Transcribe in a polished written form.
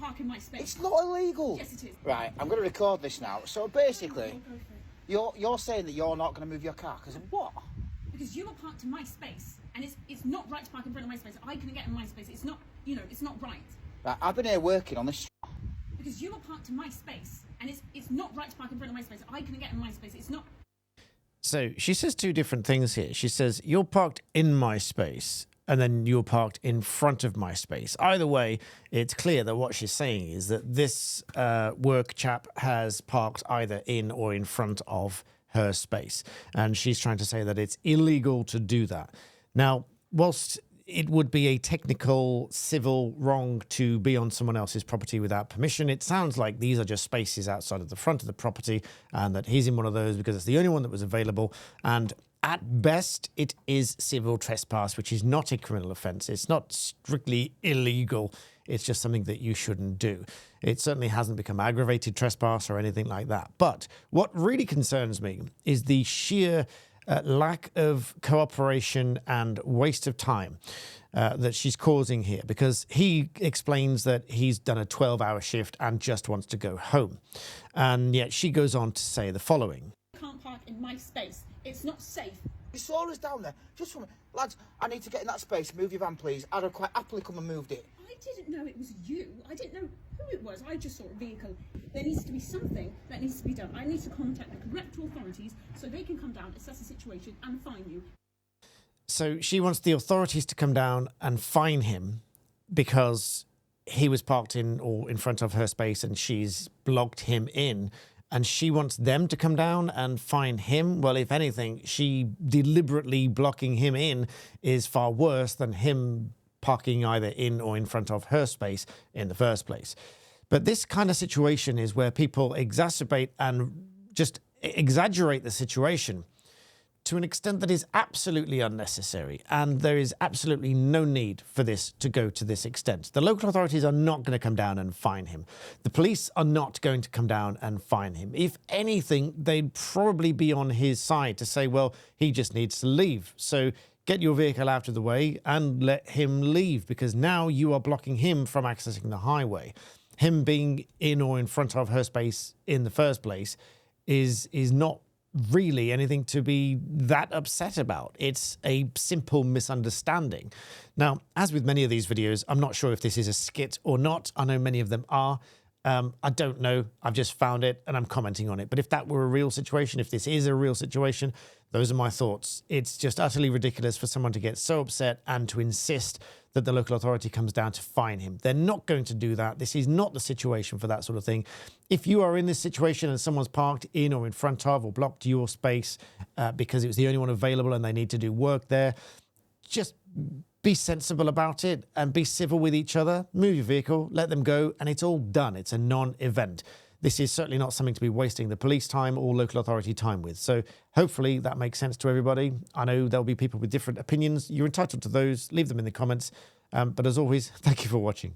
park in my space. It's not illegal. Yes, it is. Right, I'm going to record this now. So basically, you're saying that you're not going to move your car because of what? Because you were parked in my space, and it's not right to park in front of my space. I couldn't get in my space. It's not, it's not right. Right, I've been here working on this. Because you were parked in my space, and it's not right to park in front of my space. I couldn't get in my space. It's not. So she says two different things here. She says, you're parked in my space, and then you're parked in front of my space. Either way, it's clear that what she's saying is that this work chap has parked either in or in front of her space. And she's trying to say that it's illegal to do that. Now, whilst it would be a technical civil wrong to be on someone else's property without permission, it sounds like these are just spaces outside of the front of the property and that he's in one of those because it's the only one that was available. And at best, it is civil trespass, which is not a criminal offence. It's not strictly illegal. It's just something that you shouldn't do. It certainly hasn't become aggravated trespass or anything like that. But what really concerns me is the sheer lack of cooperation and waste of time that she's causing here, because he explains that he's done a 12-hour shift and just wants to go home. And yet she goes on to say the following. You can't park in my space. It's not safe. You saw us down there. Just from lads, I need to get in that space. Move your van, please. I'd have quite happily come and moved it. I didn't know it was you. I didn't know who it was. I just saw a vehicle. There needs to be something that needs to be done. I need to contact the correct authorities so they can come down, assess the situation and fine you. So she wants the authorities to come down and fine him because he was parked in or in front of her space and she's blocked him in. And she wants them to come down and fine him. Well, if anything, she deliberately blocking him in is far worse than him parking either in or in front of her space in the first place. But this kind of situation is where people exacerbate and just exaggerate the situation to an extent that is absolutely unnecessary. And there is absolutely no need for this to go to this extent. The local authorities are not going to come down and fine him. The police are not going to come down and fine him. If anything, they'd probably be on his side to say, well, he just needs to leave. So get your vehicle out of the way and let him leave, because now you are blocking him from accessing the highway. Him being in or in front of her space in the first place is not really anything to be that upset about. It's a simple misunderstanding. Now, as with many of these videos, I'm not sure if this is a skit or not. I know many of them are. I don't know. I've just found it and I'm commenting on it. But if that were a real situation, if this is a real situation, those are my thoughts. It's just utterly ridiculous for someone to get so upset and to insist that the local authority comes down to fine him. They're not going to do that. This is not the situation for that sort of thing. If you are in this situation and someone's parked in or in front of or blocked your space because it was the only one available and they need to do work there, just be sensible about it and be civil with each other. Move your vehicle, let them go, and it's all done. It's a non-event. This is certainly not something to be wasting the police time or local authority time with. So hopefully that makes sense to everybody. I know there'll be people with different opinions. You're entitled to those. Leave them in the comments. But as always, thank you for watching.